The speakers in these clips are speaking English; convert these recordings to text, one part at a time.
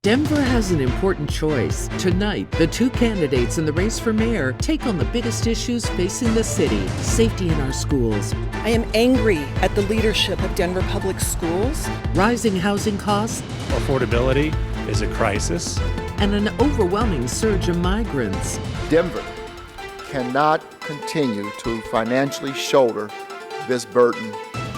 Denver has an important choice. Tonight, the two candidates in the race for mayor take on the biggest issues facing the city: safety in our schools, I am angry at the leadership of Denver Public Schools. rising housing costs, Affordability is a crisis. and an overwhelming surge of migrants. Denver cannot continue to financially shoulder this burden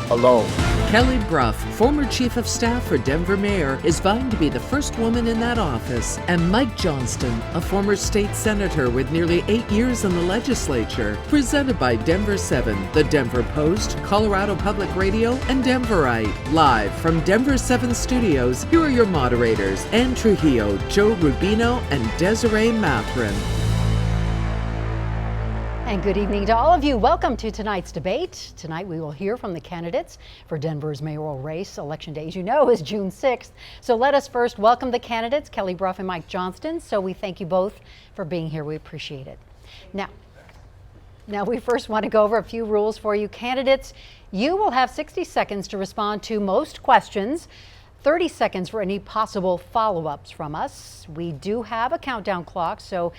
alone. Kelly Bruff, former chief of staff for Denver mayor, is vying to be the first woman in that office. And Mike Johnston, a former state senator with nearly 8 years in the legislature. Presented by Denver 7, the Denver Post, Colorado Public Radio, and Denverite. Live from Denver 7 studios, here are your moderators, Ann Trujillo, Joe Rubino, and Desiree Mathrin. And good evening to all of you. Welcome to tonight's debate. Tonight we will hear from the candidates for Denver's mayoral race. Election day, as you know, is June 6th. So let us first welcome the candidates, Kelly Bruff and Mike Johnston. So we thank you both for being here. We appreciate it. Now we first want to go over a few rules for you. Candidates, you will have 60 seconds to respond to most questions. 30 seconds for any possible follow-ups from us. We do have a countdown clock, so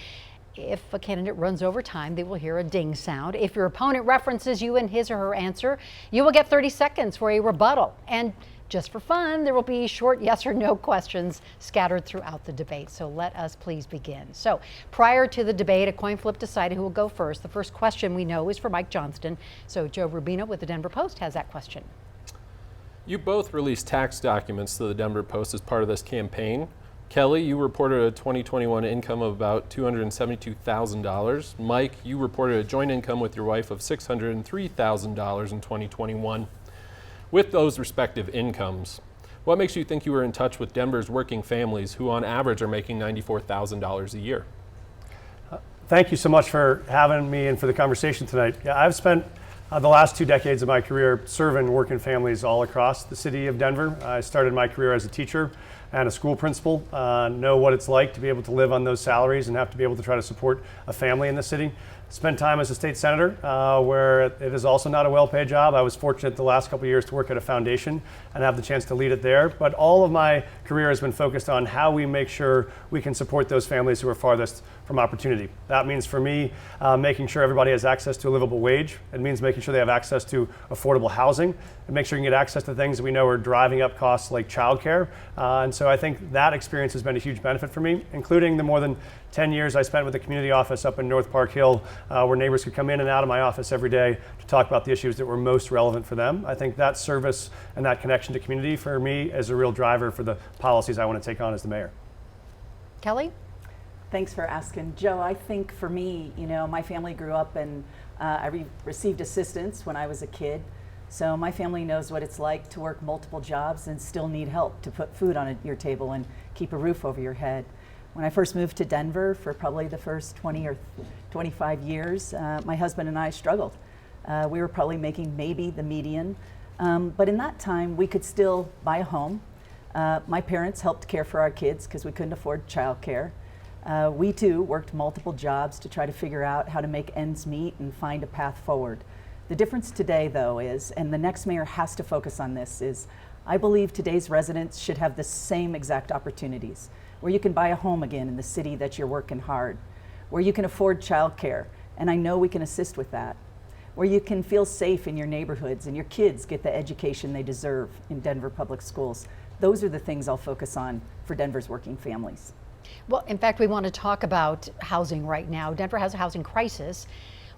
if a candidate runs over time, they will hear a ding sound. If your opponent references you in his or her answer, you will get 30 seconds for a rebuttal. And just for fun, there will be short yes or no questions scattered throughout the debate. So let us please begin. So prior to the debate, a coin flip decided who will go first. The first question we know is for Mike Johnston. So Joe Rubino with the Denver Post has that question. You both released tax documents to the Denver Post as part of this campaign. Kelly, you reported a 2021 income of about $272,000. Mike, you reported a joint income with your wife of $603,000 in 2021. With those respective incomes, what makes you think you were in touch with Denver's working families who on average are making $94,000 a year? Thank you so much for having me and for the conversation tonight. Yeah, I've spent the last 2 decades of my career serving working families all across the city of Denver. I started my career as a teacher and a school principal, know what it's like to be able to live on those salaries and have to be able to try to support a family in the city. Spent time as a state senator, where it is also not a well-paid job. I was fortunate the last couple of years to work at a foundation and have the chance to lead it there. But all of my career has been focused on how we make sure we can support those families who are farthest from opportunity. That means for me, making sure everybody has access to a livable wage. It means making sure they have access to affordable housing and make sure you can get access to things that we know are driving up costs like childcare. And so I think that experience has been a huge benefit for me, including the more than 10 years I spent with the community office up in North Park Hill, where neighbors could come in and out of my office every day to talk about the issues that were most relevant for them. I think that service and that connection to community for me is a real driver for the policies I want to take on as the mayor. Kelly? Thanks for asking. Joe, I think for me, my family grew up and I received assistance when I was a kid. So my family knows what it's like to work multiple jobs and still need help to put food on your table and keep a roof over your head. When I first moved to Denver for probably the first 20 or 25 years, my husband and I struggled. We were probably making maybe the median, but in that time we could still buy a home. My parents helped care for our kids because we couldn't afford childcare. We too worked multiple jobs to try to figure out how to make ends meet and find a path forward. The difference today though is, and the next mayor has to focus on this, is I believe today's residents should have the same exact opportunities, where you can buy a home again in the city that you're working hard, where you can afford childcare, and I know we can assist with that, where you can feel safe in your neighborhoods and your kids get the education they deserve in Denver Public Schools. Those are the things I'll focus on for Denver's working families. Well, in fact, we want to talk about housing right now. Denver has a housing crisis.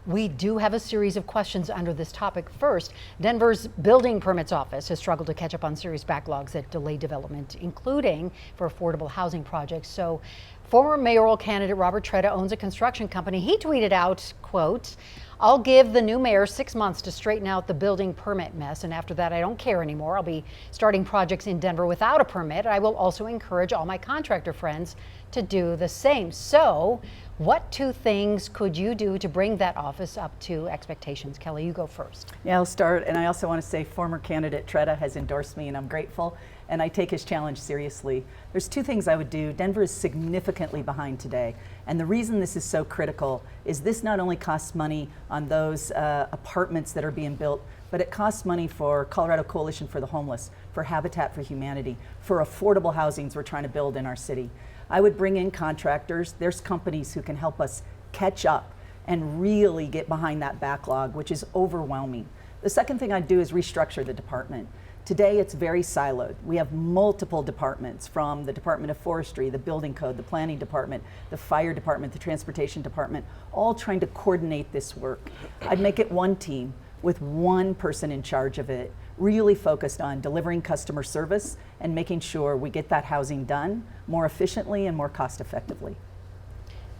We do have a series of questions under this topic. First, Denver's building permits office has struggled to catch up on serious backlogs that delay development, including for affordable housing projects. So former mayoral candidate Robert Tretta owns a construction company. He tweeted out, quote, "I'll give the new mayor 6 months to straighten out the building permit mess, and after that I don't care anymore. I'll be starting projects in Denver without a permit. I will also encourage all my contractor friends to do the same." So what 2 things could you do to bring that office up to expectations? Kelly, you go first. Yeah, I'll start, and I also want to say former candidate Tretta has endorsed me and I'm grateful, and I take his challenge seriously. There's 2 things I would do. Denver is significantly behind today, and the reason this is so critical is this not only costs money on those apartments that are being built but it costs money for Colorado Coalition for the Homeless, for Habitat for Humanity, for affordable housings we're trying to build in our city. I would bring in contractors. There's companies who can help us catch up and really get behind that backlog, which is overwhelming. The second thing I'd do is restructure the department. Today it's very siloed. We have multiple departments, from the Department of Forestry, the Building Code, the Planning Department, the Fire Department, the Transportation Department, all trying to coordinate this work. I'd make it one team with one person in charge of it, really focused on delivering customer service and making sure we get that housing done more efficiently and more cost effectively.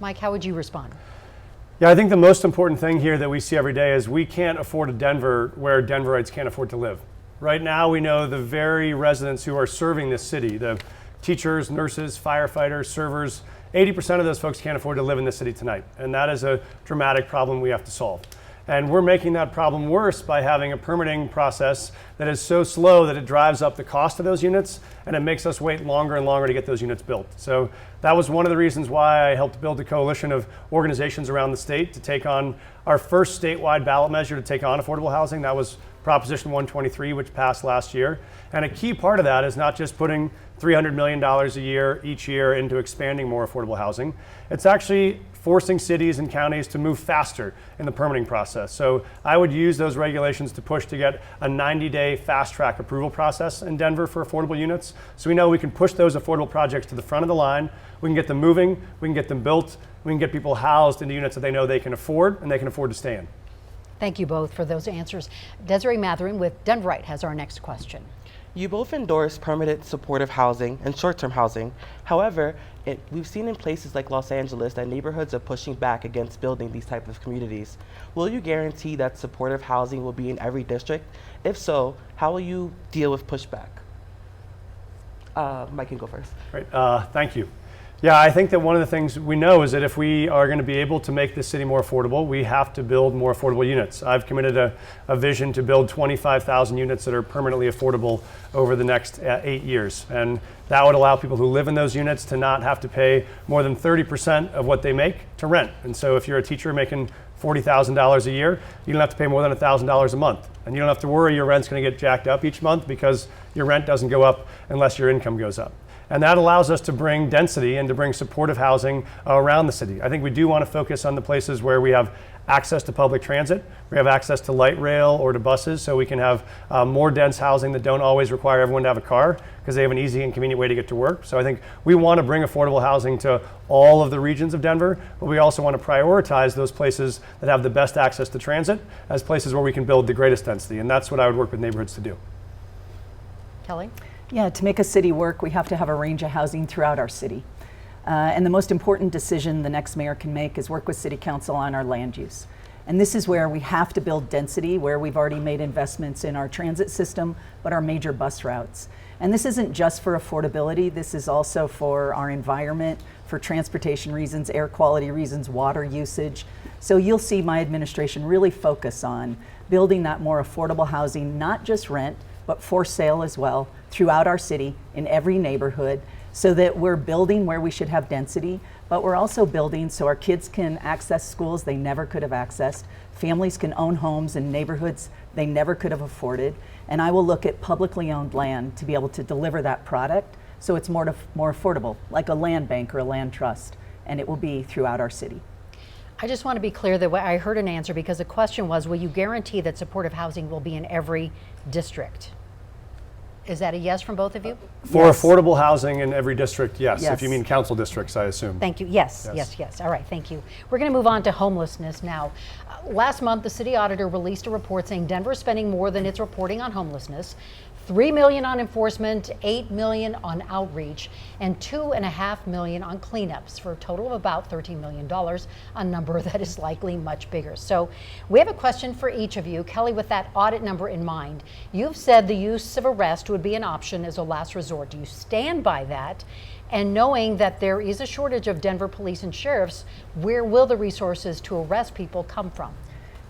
Mike, how would you respond? Yeah, I think the most important thing here that we see every day is we can't afford a Denver where Denverites can't afford to live. Right now, we know the very residents who are serving this city, the teachers, nurses, firefighters, servers, 80% of those folks can't afford to live in this city tonight. And that is a dramatic problem we have to solve. And we're making that problem worse by having a permitting process that is so slow that it drives up the cost of those units, and it makes us wait longer and longer to get those units built. So that was one of the reasons why I helped build a coalition of organizations around the state to take on our first statewide ballot measure to take on affordable housing. That was Proposition 123, which passed last year. And a key part of that is not just putting $300 million a year each year into expanding more affordable housing. It's actually forcing cities and counties to move faster in the permitting process. So I would use those regulations to push to get a 90-day fast track approval process in Denver for affordable units. So we know we can push those affordable projects to the front of the line. We can get them moving, we can get them built, we can get people housed in the units that they know they can afford and they can afford to stay in. Thank you both for those answers. Desiree Matherin with Denverite has our next question. You both endorse permanent supportive housing and short-term housing. However, we've seen in places like Los Angeles that neighborhoods are pushing back against building these types of communities. Will you guarantee that supportive housing will be in every district? If so, how will you deal with pushback? Mike can go first. Great, thank you. Yeah, I think that one of the things we know is that if we are going to be able to make this city more affordable, we have to build more affordable units. I've committed a vision to build 25,000 units that are permanently affordable over the next 8 years. And that would allow people who live in those units to not have to pay more than 30% of what they make to rent. And so if you're a teacher making $40,000 a year, you don't have to pay more than $1,000 a month. And you don't have to worry your rent's going to get jacked up each month because your rent doesn't go up unless your income goes up. And that allows us to bring density and to bring supportive housing around the city. I think we do want to focus on the places where we have access to public transit, we have access to light rail or to buses, so we can have more dense housing that don't always require everyone to have a car because they have an easy and convenient way to get to work. So I think we want to bring affordable housing to all of the regions of Denver, but we also want to prioritize those places that have the best access to transit as places where we can build the greatest density. And that's what I would work with neighborhoods to do. Kelly? Yeah, to make a city work, we have to have a range of housing throughout our city. And the most important decision the next mayor can make is work with City Council on our land use. And this is where we have to build density, where we've already made investments in our transit system, but our major bus routes. And this isn't just for affordability, this is also for our environment, for transportation reasons, air quality reasons, water usage. So you'll see my administration really focus on building that more affordable housing, not just rent, but for sale as well, throughout our city, in every neighborhood, so that we're building where we should have density, but we're also building so our kids can access schools they never could have accessed, families can own homes in neighborhoods they never could have afforded, and I will look at publicly owned land to be able to deliver that product so it's more affordable, like a land bank or a land trust, and it will be throughout our city. I just want to be clear that I heard an answer because the question was, will you guarantee that supportive housing will be in every district? Is that a yes from both of you? For Yes. affordable housing in every district, yes. Yes. If you mean council districts, I assume. Thank you. Yes, Yes. yes. All right, thank you. We're going to move on to homelessness now. Last month, the city auditor released a report saying Denver is spending more than it's reporting on homelessness. $3 million on enforcement, $8 million on outreach, and $2.5 million on cleanups for a total of about $13 million, a number that is likely much bigger. So we have a question for each of you. Kelly, with that audit number in mind, you've said the use of arrest would be an option as a last resort. Do you stand by that? And knowing that there is a shortage of Denver police and sheriffs, where will the resources to arrest people come from?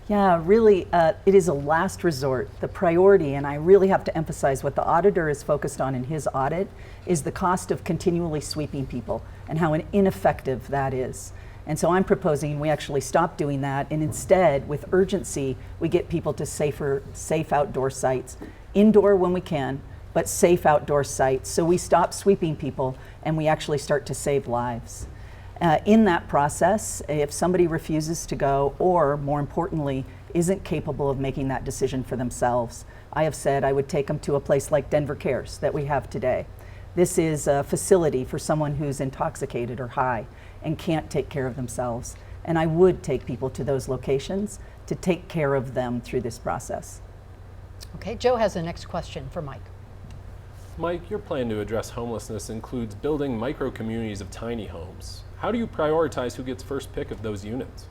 Yeah, really, it is a last resort. The priority, and I really have to emphasize what the auditor is focused on in his audit, is the cost of continually sweeping people and how ineffective that is. And so I'm proposing we actually stop doing that, and instead, with urgency, we get people to safe outdoor sites, indoor when we can, but safe outdoor sites. So we stop sweeping people and we actually start to save lives. In that process, if somebody refuses to go, or more importantly, isn't capable of making that decision for themselves, I have said I would take them to a place like Denver Cares that we have today. This is a facility for someone who's intoxicated or high and can't take care of themselves. And I would take people to those locations to take care of them through this process. Okay, Joe has the next question for Mike. Mike, your plan to address homelessness includes building micro-communities of tiny homes. How do you prioritize who gets first pick of those units?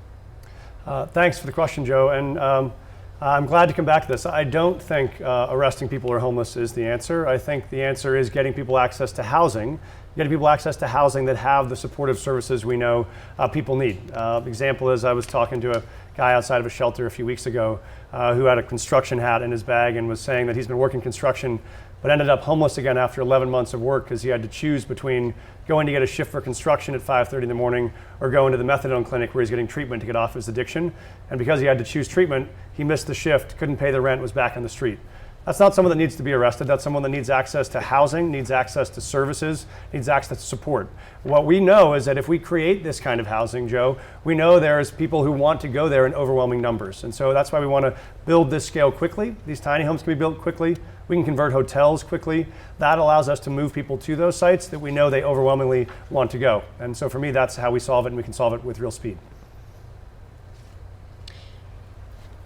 Thanks for the question, Joe. And I'm glad to come back to this. I don't think arresting people who are homeless is the answer. I think the answer is getting people access to housing, that have the supportive services we know people need. Example is I was talking to a guy outside of a shelter a few weeks ago who had a construction hat in his bag and was saying that he's been working construction but ended up homeless again after 11 months of work because he had to choose between going to get a shift for construction at 5:30 in the morning or going to the methadone clinic where he's getting treatment to get off his addiction. And because he had to choose treatment, he missed the shift, couldn't pay the rent, was back on the street. That's not someone that needs to be arrested. That's someone that needs access to housing, needs access to services, needs access to support. What we know is that if we create this kind of housing, Joe, we know there's people who want to go there in overwhelming numbers. And so that's why we want to build this scale quickly. These tiny homes can be built quickly. We can convert hotels quickly. That allows us to move people to those sites that we know they overwhelmingly want to go. And so for me, that's how we solve it, and we can solve it with real speed.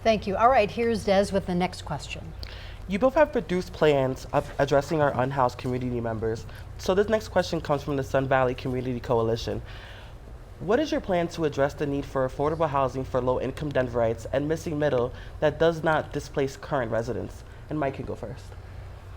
Thank you. All right, here's Des with the next question. You both have produced plans of addressing our unhoused community members. So this next question comes from the Sun Valley Community Coalition. What is your plan to address the need for affordable housing for low-income Denverites and missing middle that does not displace current residents? And Mike can go first.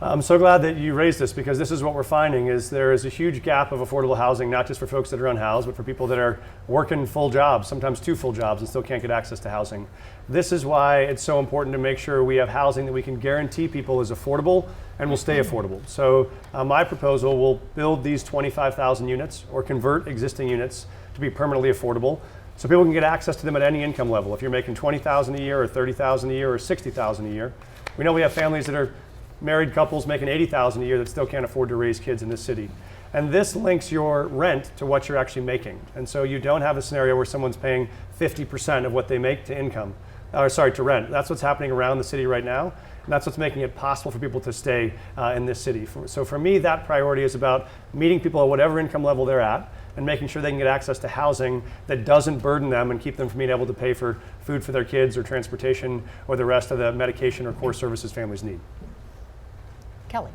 I'm so glad that you raised this because this is what we're finding is there is a huge gap of affordable housing, not just for folks that are unhoused, but for people that are working full jobs, sometimes 2 full jobs, and still can't get access to housing. This is why it's so important to make sure we have housing that we can guarantee people is affordable and will stay affordable. So my proposal will build these 25,000 units or convert existing units to be permanently affordable so people can get access to them at any income level. If you're making $20,000 a year or $30,000 a year or $60,000 a year, we know we have families that are married couples making $80,000 a year that still can't afford to raise kids in this city. And this links your rent to what you're actually making. And so you don't have a scenario where someone's paying 50% of what they make to to rent. That's what's happening around the city right now. And that's what's making it possible for people to stay in this city. So for me, that priority is about meeting people at whatever income level they're at and making sure they can get access to housing that doesn't burden them and keep them from being able to pay for food for their kids or transportation or the rest of the medication or core services families need. Kelly.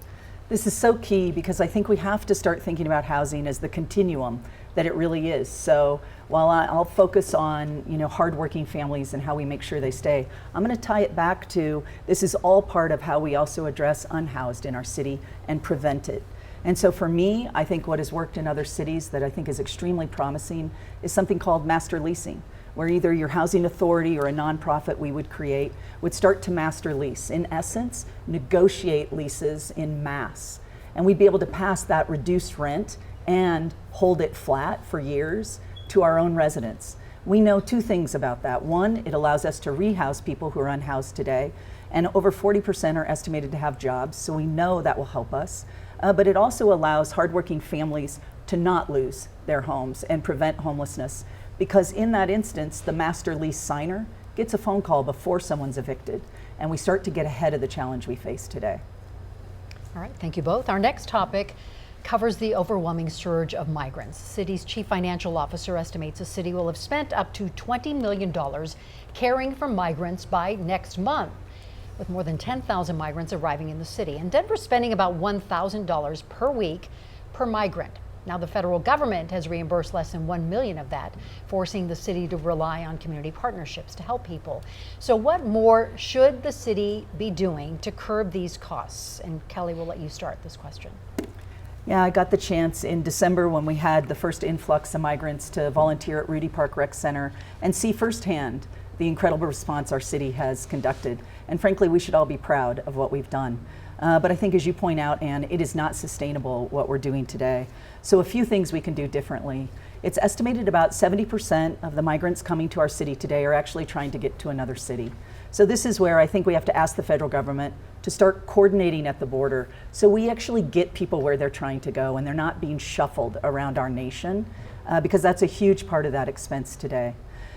This is so key because I think we have to start thinking about housing as the continuum that it really is. So while I'll focus on hardworking families and how we make sure they stay, I'm going to tie it back to this is all part of how we also address unhoused in our city and prevent it. And so for me, I think what has worked in other cities that I think is extremely promising is something called master leasing, where either your housing authority or a nonprofit we would create would start to master lease. In essence, negotiate leases in mass. And we'd be able to pass that reduced rent and hold it flat for years to our own residents. We know 2 things about that. One, it allows us to rehouse people who are unhoused today, and over 40% are estimated to have jobs, so we know that will help us. But it also allows hardworking families to not lose their homes and prevent homelessness. Because in that instance, the master lease signer gets a phone call before someone's evicted, and we start to get ahead of the challenge we face today. All right, thank you both. Our next topic covers the overwhelming surge of migrants. The city's chief financial officer estimates the city will have spent up to $20 million caring for migrants by next month, with more than 10,000 migrants arriving in the city. And Denver's spending about $1,000 per week per migrant. Now, the federal government has reimbursed less than $1 million of that, forcing the city to rely on community partnerships to help people. So what more should the city be doing to curb these costs? And Kelly, we'll let you start this question. Yeah, I got the chance in December when we had the first influx of migrants to volunteer at Rudy Park Rec Center and see firsthand the incredible response our city has conducted. And frankly, we should all be proud of what we've done. But I think, as you point out, Ann, it is not sustainable what we're doing today. So a few things we can do differently. It's estimated about 70% of the migrants coming to our city today are actually trying to get to another city. So this is where I think we have to ask the federal government to start coordinating at the border so we actually get people where they're trying to go and they're not being shuffled around our nation, because that's a huge part of that expense today.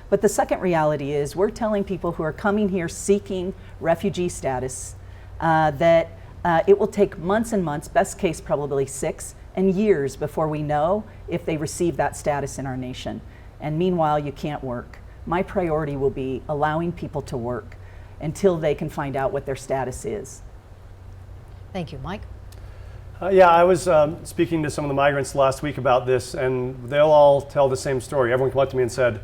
But the second reality is we're telling people who are coming here seeking refugee status that it will take months and months, best case probably 6, and years before we know if they receive that status in our nation. And meanwhile, you can't work. My priority will be allowing people to work until they can find out what their status is. Thank you. Mike? Yeah, I was speaking to some of the migrants last week about this, and they'll all tell the same story. Everyone came up to me and said,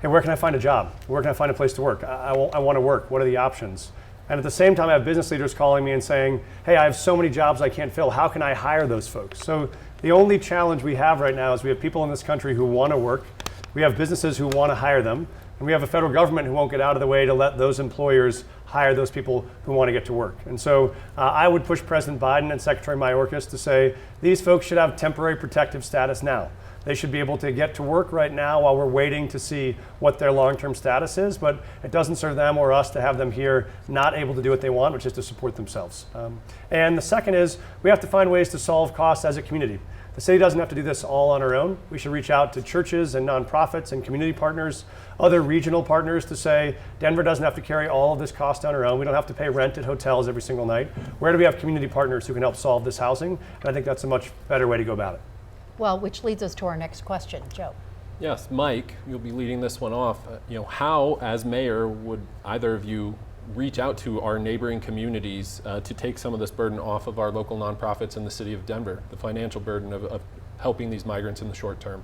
hey, where can I find a job? Where can I find a place to work? I want to work. What are the options? And at the same time, I have business leaders calling me and saying, hey, I have so many jobs I can't fill. How can I hire those folks? So the only challenge we have right now is we have people in this country who want to work. We have businesses who want to hire them. And we have a federal government who won't get out of the way to let those employers hire those people who want to get to work. And so I would push President Biden and Secretary Mayorkas to say, these folks should have temporary protective status now. They should be able to get to work right now while we're waiting to see what their long-term status is, but it doesn't serve them or us to have them here not able to do what they want, which is to support themselves. And the second is we have to find ways to solve costs as a community. The city doesn't have to do this all on our own. We should reach out to churches and nonprofits and community partners, other regional partners to say, Denver doesn't have to carry all of this cost on our own. We don't have to pay rent at hotels every single night. Where do we have community partners who can help solve this housing? And I think that's a much better way to go about it. Well, which leads us to our next question. Joe. Yes, Mike, you'll be leading this one off. How, as mayor, would either of you reach out to our neighboring communities to take some of this burden off of our local nonprofits in the city of Denver, the financial burden of helping these migrants in the short term?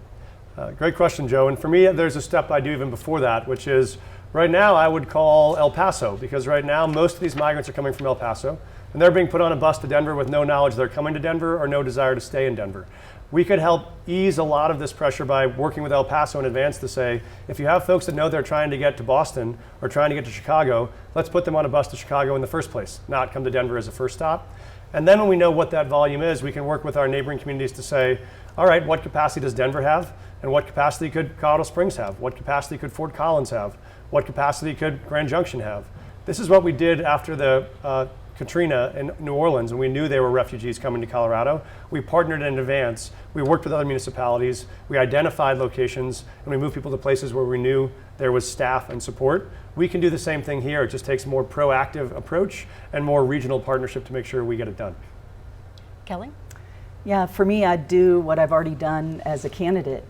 Great question, Joe. And for me, there's a step I do even before that, which is right now I would call El Paso, because right now most of these migrants are coming from El Paso, and they're being put on a bus to Denver with no knowledge they're coming to Denver or no desire to stay in Denver. We could help ease a lot of this pressure by working with El Paso in advance to say, if you have folks that know they're trying to get to Boston or trying to get to Chicago, let's put them on a bus to Chicago in the first place, not come to Denver as a first stop. And then when we know what that volume is, we can work with our neighboring communities to say, all right, what capacity does Denver have? And what capacity could Colorado Springs have? What capacity could Fort Collins have? What capacity could Grand Junction have? This is what we did after the Katrina in New Orleans, and we knew there were refugees coming to Colorado. We partnered in advance. We worked with other municipalities. We identified locations, and we moved people to places where we knew there was staff and support. We can do the same thing here. It just takes a more proactive approach and more regional partnership to make sure we get it done. Kelly? Yeah, for me, I'd do what I've already done as a candidate.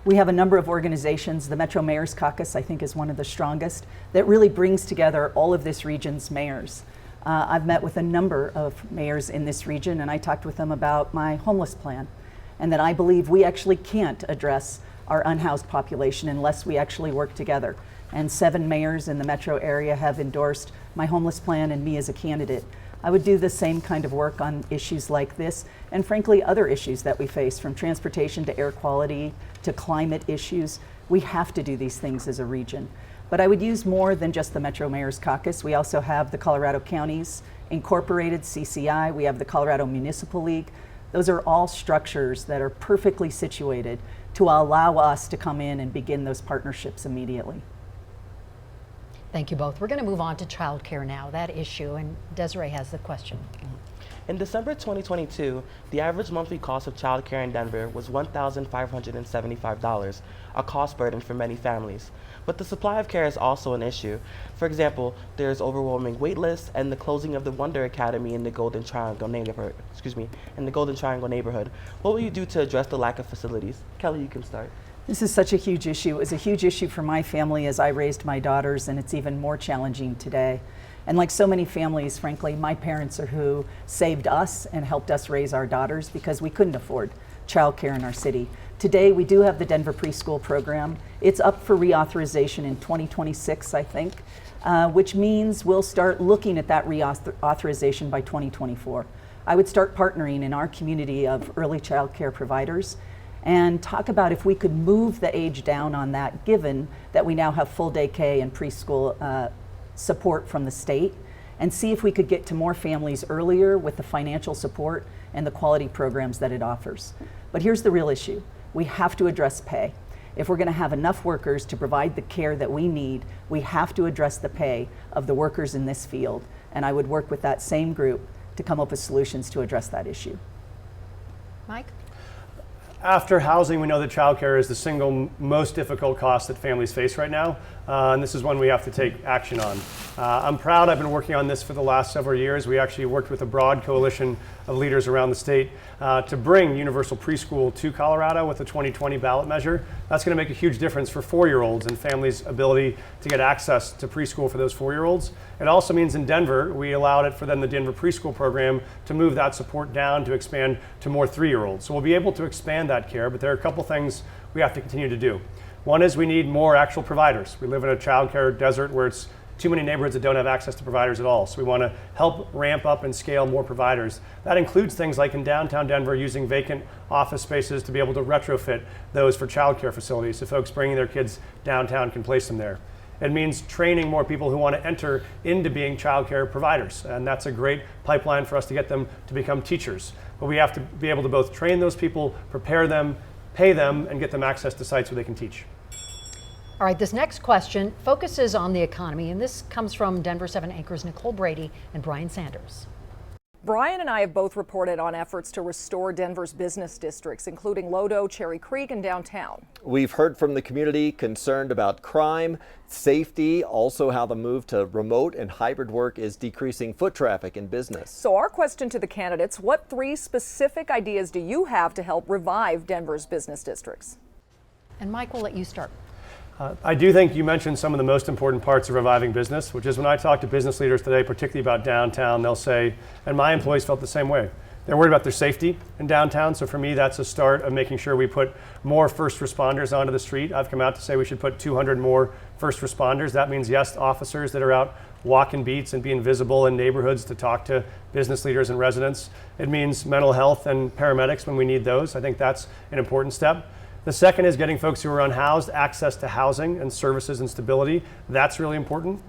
We have a number of organizations. The Metro Mayor's Caucus, I think, is one of the strongest, that really brings together all of this region's mayors. I've met with a number of mayors in this region, and I talked with them about my homeless plan, and that I believe we actually can't address our unhoused population unless we actually work together. And 7 mayors in the metro area have endorsed my homeless plan and me as a candidate. I would do the same kind of work on issues like this, and frankly, other issues that we face, from transportation to air quality to climate issues. We have to do these things as a region. But I would use more than just the Metro Mayor's Caucus. We also have the Colorado Counties Incorporated, CCI. We have the Colorado Municipal League. Those are all structures that are perfectly situated to allow us to come in and begin those partnerships immediately. Thank you both. We're going to move on to child care now, that issue, and Desiree has the question. In December 2022, the average monthly cost of child care in Denver was $1,575, a cost burden for many families. But the supply of care is also an issue. For example, there's overwhelming wait lists and the closing of the Wonder Academy in the Golden Triangle neighborhood. What will you do to address the lack of facilities? Kelly, you can start. This is such a huge issue. It was a huge issue for my family as I raised my daughters, and it's even more challenging today. And like so many families, frankly, my parents are who saved us and helped us raise our daughters because we couldn't afford childcare in our city. Today, we do have the Denver preschool program. It's up for reauthorization in 2026, I think, which means we'll start looking at that reauthorization by 2024. I would start partnering in our community of early child care providers and talk about if we could move the age down on that, given that we now have full day K and preschool support from the state. and see if we could get to more families earlier with the financial support and the quality programs that it offers. But here's the real issue. We have to address pay. If we're going to have enough workers to provide the care that we need, we have to address the pay of the workers in this field. And I would work with that same group to come up with solutions to address that issue. Mike? After housing, we know that childcare is the single most difficult cost that families face right now, and this is one we have to take action on. I'm proud I've been working on this for the last several years. We actually worked with a broad coalition of leaders around the state to bring universal preschool to Colorado with the 2020 ballot measure. That's going to make a huge difference for 4-year-olds and families' ability to get access to preschool for those 4-year-olds. It also means in Denver, we allowed it for then the Denver preschool program to move that support down to expand to more 3-year-olds. So we'll be able to expand that care, but there are a couple things we have to continue to do. One is we need more actual providers. We live in a childcare desert where it's too many neighborhoods that don't have access to providers at all. So we want to help ramp up and scale more providers. That includes things like in downtown Denver using vacant office spaces to be able to retrofit those for childcare facilities so folks bringing their kids downtown can place them there. It means training more people who want to enter into being childcare providers, and that's a great pipeline for us to get them to become teachers. But we have to be able to both train those people, prepare them, pay them, and get them access to sites where they can teach. All right, this next question focuses on the economy, and this comes from Denver 7 Anchors Nicole Brady and Brian Sanders. Brian and I have both reported on efforts to restore Denver's business districts, including Lodo, Cherry Creek, and downtown. We've heard from the community concerned about crime, safety, also how the move to remote and hybrid work is decreasing foot traffic in business. So our question to the candidates, what 3 specific ideas do you have to help revive Denver's business districts? And Mike, we'll let you start. I do think you mentioned some of the most important parts of reviving business, which is when I talk to business leaders today, particularly about downtown, they'll say, and my employees felt the same way, they're worried about their safety in downtown. So for me, that's a start of making sure we put more first responders onto the street. I've come out to say we should put 200 more first responders. That means, yes, officers that are out walking beats and being visible in neighborhoods to talk to business leaders and residents. It means mental health and paramedics when we need those. I think that's an important step. The second is getting folks who are unhoused access to housing and services and stability. That's really important.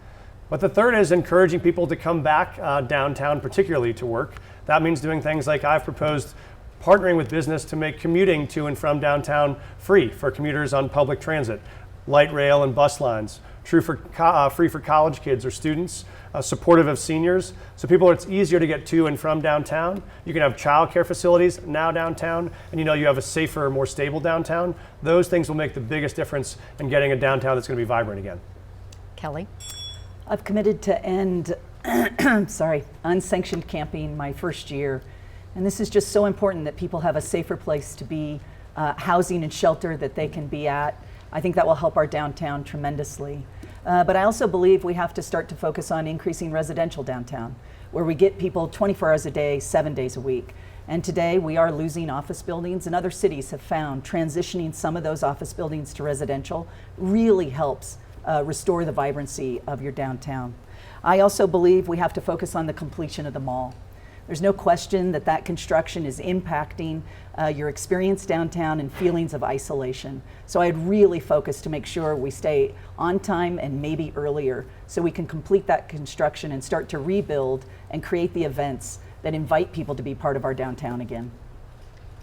But the third is encouraging people to come back downtown, particularly to work. That means doing things like I've proposed partnering with business to make commuting to and from downtown free for commuters on public transit, light rail and bus lines, free for college kids or students, supportive of seniors. So it's easier to get to and from downtown. You can have childcare facilities now downtown, and you have a safer, more stable downtown. Those things will make the biggest difference in getting a downtown that's going to be vibrant again. Kelly? I've committed to end unsanctioned camping my first year. And this is just so important that people have a safer place to be, housing and shelter that they can be at. I think that will help our downtown tremendously. But I also believe we have to start to focus on increasing residential downtown, where we get people 24 hours a day, 7 days a week. And today we are losing office buildings, and other cities have found transitioning some of those office buildings to residential really helps restore the vibrancy of your downtown. I also believe we have to focus on the completion of the mall. There's no question that construction is impacting your experience downtown and feelings of isolation. So I'd really focus to make sure we stay on time and maybe earlier so we can complete that construction and start to rebuild and create the events that invite people to be part of our downtown again.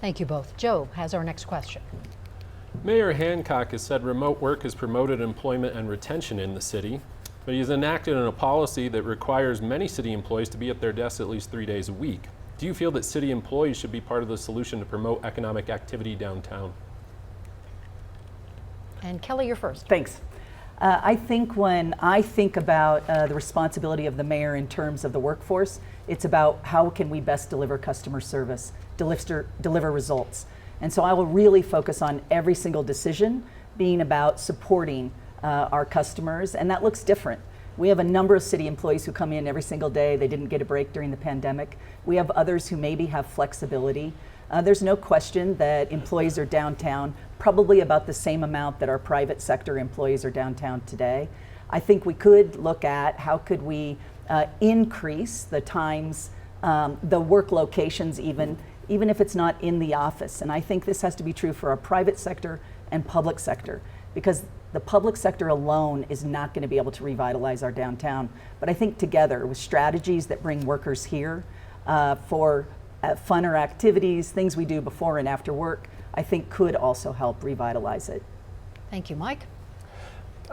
Thank you both. Joe has our next question. Mayor Hancock has said remote work has promoted employment and retention in the city, but he's enacted a policy that requires many city employees to be at their desks at least 3 days a week. Do you feel that city employees should be part of the solution to promote economic activity downtown? And Kelly, you're first. Thanks. I think when I think about the responsibility of the mayor in terms of the workforce, it's about how can we best deliver customer service, deliver results. And so I will really focus on every single decision being about supporting our customers, and that looks different. We have a number of city employees who come in every single day. They didn't get a break during the pandemic. We have others who maybe have flexibility. There's no question that employees are downtown probably about the same amount that our private sector employees are downtown today. I think we could look at how could we increase the times, the work locations even even if it's not in the office. And I think this has to be true for our private sector and public sector, because the public sector alone is not going to be able to revitalize our downtown. But I think together with strategies that bring workers here for funner activities, things we do before and after work, I think could also help revitalize it. Thank you, Mike.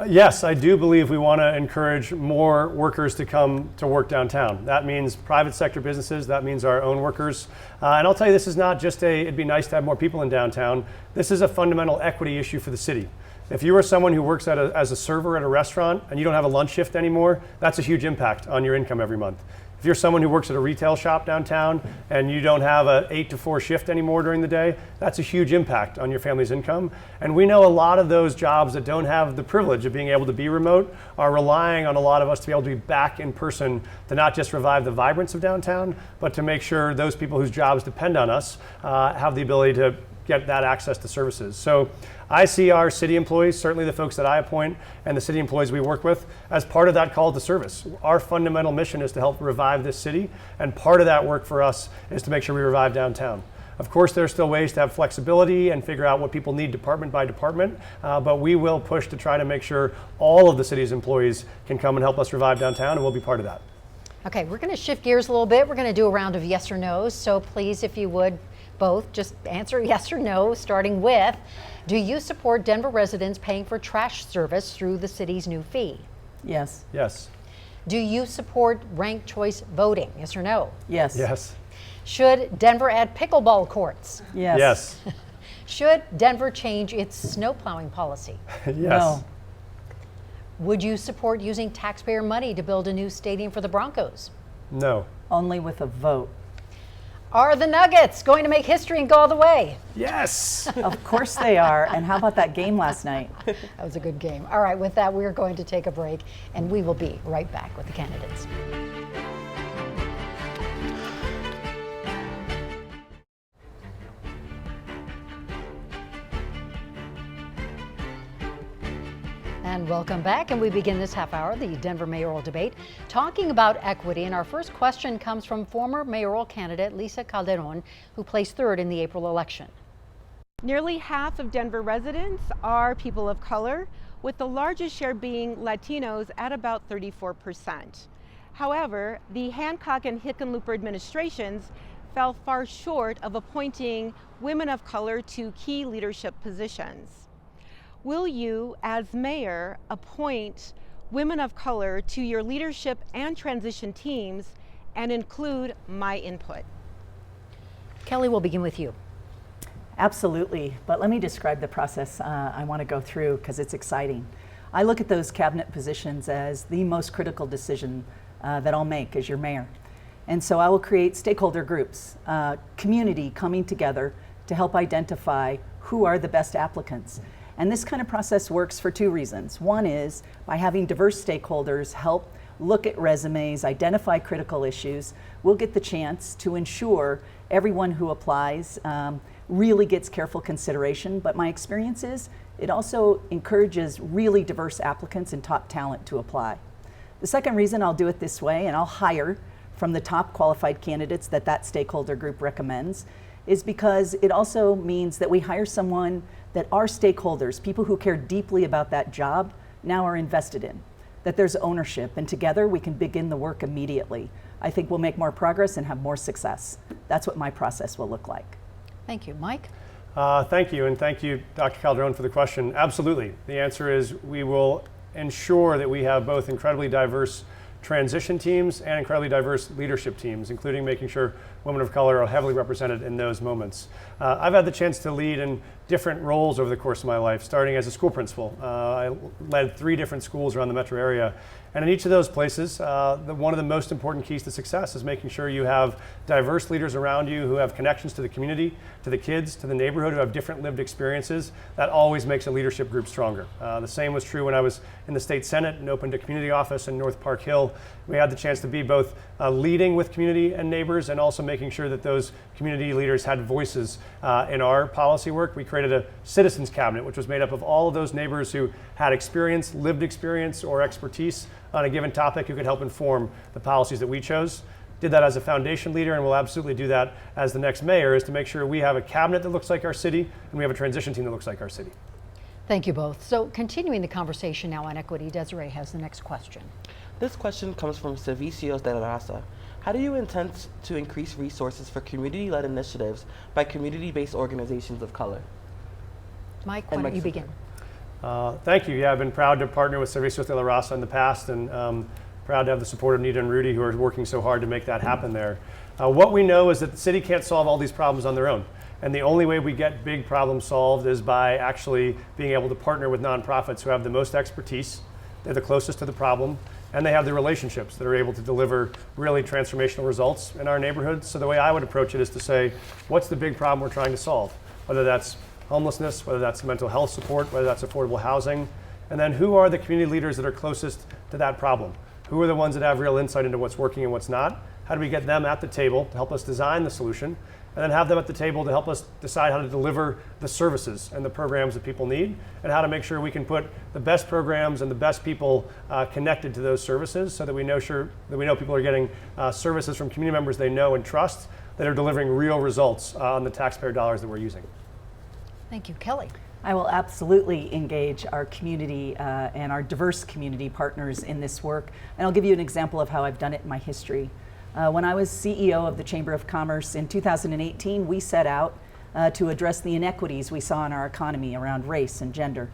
Yes, I do believe we want to encourage more workers to come to work downtown. That means private sector businesses, that means our own workers. And I'll tell you, this is not just it'd be nice to have more people in downtown. This is a fundamental equity issue for the city. If you are someone who works as a server at a restaurant and you don't have a lunch shift anymore, that's a huge impact on your income every month. If you're someone who works at a retail shop downtown and you don't have an 8 to 4 shift anymore during the day, that's a huge impact on your family's income. And we know a lot of those jobs that don't have the privilege of being able to be remote are relying on a lot of us to be able to be back in person to not just revive the vibrance of downtown, but to make sure those people whose jobs depend on us have the ability to get that access to services. So I see our city employees, certainly the folks that I appoint and the city employees we work with, as part of that call to service. Our fundamental mission is to help revive this city, and part of that work for us is to make sure we revive downtown. Of course, there are still ways to have flexibility and figure out what people need department by department, but we will push to try to make sure all of the city's employees can come and help us revive downtown, and we'll be part of that. Okay, we're going to shift gears a little bit. We're going to do a round of yes or no's. So please, if you would, both just answer yes or no, starting with, do you support Denver residents paying for trash service through the city's new fee? Yes. Yes. Do you support ranked choice voting? Yes or no? Yes. Yes. Should Denver add pickleball courts? Yes. Yes. Should Denver change its snow plowing policy? Yes. No. Would you support using taxpayer money to build a new stadium for the Broncos? No. Only with a vote. Are the Nuggets going to make history and go all the way? Yes. Of course they are. And how about that game last night? That was a good game. All right, with that, we're going to take a break, and we will be right back with the candidates. And welcome back, and we begin this half hour, the Denver mayoral debate, talking about equity. And our first question comes from former mayoral candidate Lisa Calderon, who placed third in the April election. Nearly half of Denver residents are people of color, with the largest share being Latinos at about 34%. However, the Hancock and Hickenlooper administrations fell far short of appointing women of color to key leadership positions. Will you, as mayor, appoint women of color to your leadership and transition teams and include my input? Kelly, we'll begin with you. Absolutely, but let me describe the process I want to go through because it's exciting. I look at those cabinet positions as the most critical decision that I'll make as your mayor. And so I will create stakeholder groups, community coming together to help identify who are the best applicants. And this kind of process works for two reasons. One is by having diverse stakeholders help look at resumes, identify critical issues, we'll get the chance to ensure everyone who applies really gets careful consideration. But my experience is it also encourages really diverse applicants and top talent to apply. The second reason I'll do it this way, and I'll hire from the top qualified candidates that stakeholder group recommends, is because it also means that we hire someone that our stakeholders, people who care deeply about that job, now are invested in, that there's ownership, and together we can begin the work immediately. I think we'll make more progress and have more success. That's what my process will look like. Thank you. Mike? Thank you, and thank you, Dr. Calderon, for the question. Absolutely. The answer is we will ensure that we have both incredibly diverse transition teams and incredibly diverse leadership teams, including making sure women of color are heavily represented in those moments. I've had the chance to lead in different roles over the course of my life, starting as a school principal. I led 3 different schools around the metro area. And in each of those places, one of the most important keys to success is making sure you have diverse leaders around you who have connections to the community, to the kids, to the neighborhood, who have different lived experiences. That always makes a leadership group stronger. The same was true when I was in the state Senate and opened a community office in North Park Hill. We had the chance to be both leading with community and neighbors and also making sure that those community leaders had voices in our policy work. We created a citizens cabinet, which was made up of all of those neighbors who had experience, lived experience, or expertise on a given topic who could help inform the policies that we chose. did that as a foundation leader, and will absolutely do that as the next mayor, is to make sure we have a cabinet that looks like our city, and we have a transition team that looks like our city. Thank you both. So continuing the conversation now on equity, Desiree has the next question. This question comes from Servicios de la Raza. How do you intend to increase resources for community-led initiatives by community-based organizations of color? Mike, why don't you begin? Thank you. Yeah, I've been proud to partner with Servicios de la Raza in the past, and proud to have the support of Nita and Rudy, who are working so hard to make that happen there. What we know is that the city can't solve all these problems on their own. And the only way we get big problems solved is by actually being able to partner with nonprofits who have the most expertise, they're the closest to the problem, and they have the relationships that are able to deliver really transformational results in our neighborhoods. So the way I would approach it is to say, what's the big problem we're trying to solve? Whether that's homelessness, whether that's mental health support, whether that's affordable housing, and then who are the community leaders that are closest to that problem? Who are the ones that have real insight into what's working and what's not? How do we get them at the table to help us design the solution? And then have them at the table to help us decide how to deliver the services and the programs that people need, and how to make sure we can put the best programs and the best people connected to those services, so that we know people are getting services from community members they know and trust, that are delivering real results on the taxpayer dollars that we're using. Thank you. Kelly. I will absolutely engage our community and our diverse community partners in this work. And I'll give you an example of how I've done it in my history. When I was CEO of the Chamber of Commerce in 2018, we set out to address the inequities we saw in our economy around race and gender.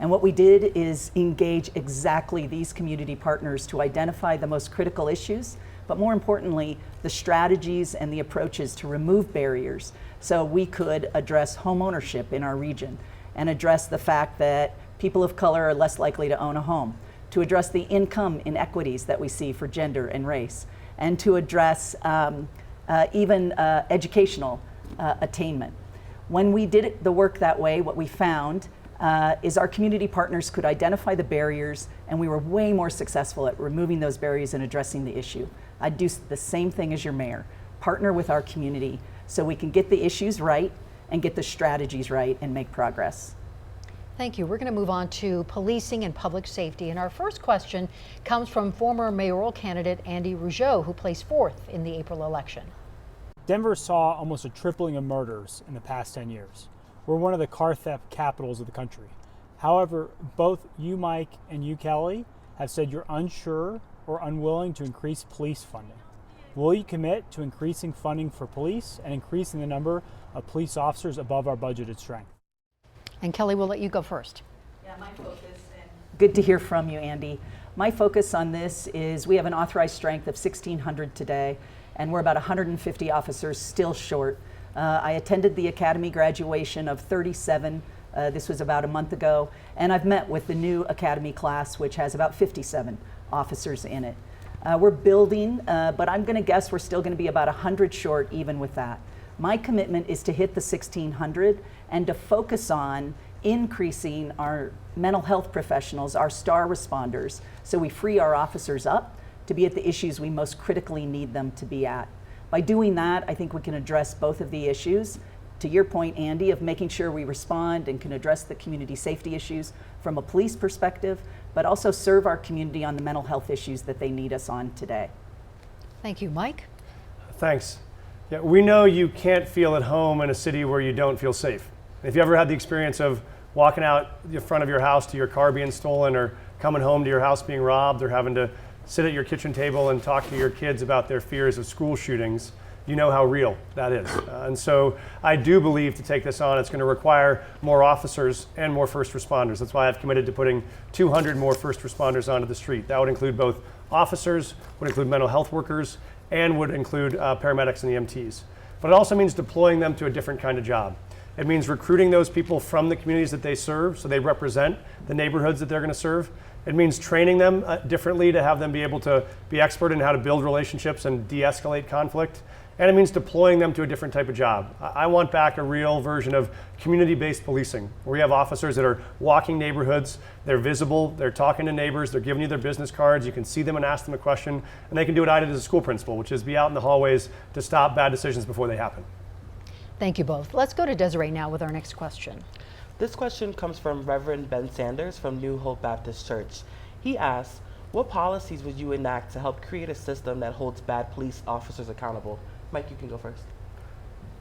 And what we did is engage exactly these community partners to identify the most critical issues, but more importantly, the strategies and the approaches to remove barriers so we could address home ownership in our region, and address the fact that people of color are less likely to own a home, to address the income inequities that we see for gender and race, and to address even educational attainment. When we did the work that way, what we found is our community partners could identify the barriers, and we were way more successful at removing those barriers and addressing the issue. I'd do the same thing as your mayor, partner with our community so we can get the issues right and get the strategies right and make progress. Thank you. We're going to move on to policing and public safety. And our first question comes from former mayoral candidate Andy Rougeau, who placed fourth in the April election. Denver saw almost a tripling of murders in the past 10 years. We're one of the car theft capitals of the country. However, both you, Mike, and you, Kelly, have said you're unsure or unwilling to increase police funding. Will you commit to increasing funding for police and increasing the number of police officers above our budgeted strength? And Kelly, we'll let you go first. Yeah, my focus, and good to hear from you, Andy. My focus on this is we have an authorized strength of 1,600 today, and we're about 150 officers still short. I attended the academy graduation of 37. This was about a month ago, and I've met with the new academy class, which has about 57 officers in it. We're building, but I'm going to guess we're still going to be about 100 short even with that. My commitment is to hit the 1,600 and to focus on increasing our mental health professionals, our star responders, so we free our officers up to be at the issues we most critically need them to be at. By doing that, I think we can address both of the issues. To your point, Andy, of making sure we respond and can address the community safety issues from a police perspective, but also serve our community on the mental health issues that they need us on today. Thank you. Mike? Thanks. Yeah, we know you can't feel at home in a city where you don't feel safe. If you ever had the experience of walking out the front of your house to your car being stolen, or coming home to your house being robbed, or having to sit at your kitchen table and talk to your kids about their fears of school shootings, you know how real that is. And so I do believe to take this on, it's going to require more officers and more first responders. That's why I've committed to putting 200 more first responders onto the street. That would include both officers, would include mental health workers, and would include paramedics and EMTs. But it also means deploying them to a different kind of job. It means recruiting those people from the communities that they serve, so they represent the neighborhoods that they're going to serve. It means training them differently to have them be able to be expert in how to build relationships and de-escalate conflict. And it means deploying them to a different type of job. I want back a real version of community-based policing, where we have officers that are walking neighborhoods, they're visible, they're talking to neighbors, they're giving you their business cards, you can see them and ask them a question, and they can do what I did as a school principal, which is be out in the hallways to stop bad decisions before they happen. Thank you both. Let's go to Desiree now with our next question. This question comes from Reverend Ben Sanders from New Hope Baptist Church. He asks, What policies would you enact to help create a system that holds bad police officers accountable? Mike, you can go first.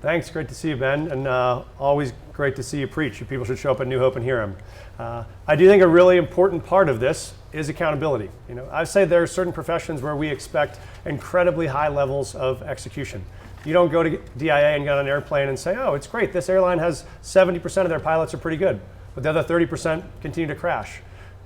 Thanks, great to see you, Ben, and always great to see you preach. You people should show up at New Hope and hear him. I do think a really important part of this is accountability. You know, I say there are certain professions where we expect incredibly high levels of execution. You don't go to DIA and get on an airplane and say, oh, it's great, this airline has 70% of their pilots are pretty good, but the other 30% continue to crash.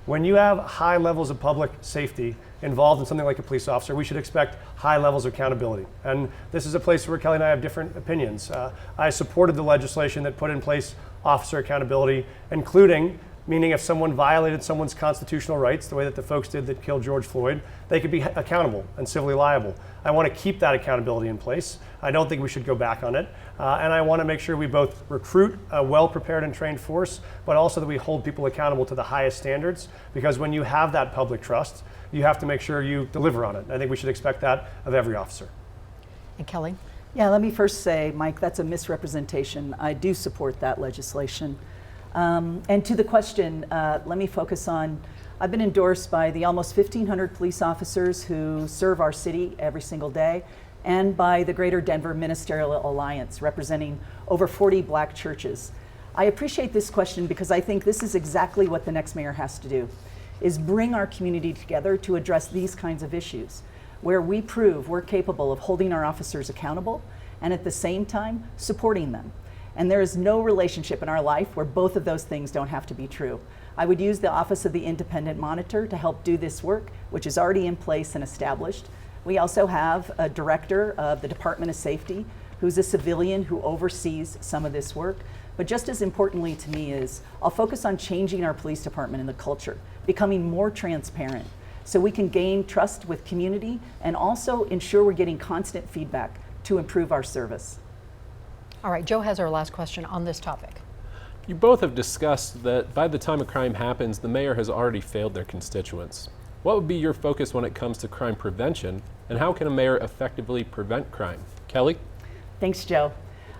When you have high levels of public safety involved in something like a police officer, we should expect high levels of accountability. And this is a place where Kelly and I have different opinions. I supported the legislation that put in place officer accountability, including meaning if someone violated someone's constitutional rights, the way that the folks did that killed George Floyd, they could be accountable and civilly liable. I want to keep that accountability in place. I don't think we should go back on it. And I want to make sure we both recruit a well-prepared and trained force, but also that we hold people accountable to the highest standards, because when you have that public trust, you have to make sure you deliver on it. I think we should expect that of every officer. And Kelly? Yeah, let me first say, Mike, that's a misrepresentation. I do support that legislation. And to the question, let me focus on, I've been endorsed by the almost 1,500 police officers who serve our city every single day, and by the Greater Denver Ministerial Alliance, representing over 40 black churches. I appreciate this question because I think this is exactly what the next mayor has to do, is bring our community together to address these kinds of issues, where we prove we're capable of holding our officers accountable and at the same time supporting them. And there is no relationship in our life where both of those things don't have to be true. I would use the Office of the Independent Monitor to help do this work, which is already in place and established. We also have a director of the Department of Safety who's a civilian who oversees some of this work. But just as importantly to me is, I'll focus on changing our police department and the culture, becoming more transparent, so we can gain trust with community and also ensure we're getting constant feedback to improve our service. All right, Joe has our last question on this topic. You both have discussed that by the time a crime happens, the mayor has already failed their constituents. What would be your focus when it comes to crime prevention, and how can a mayor effectively prevent crime? Kelly? Thanks, Joe.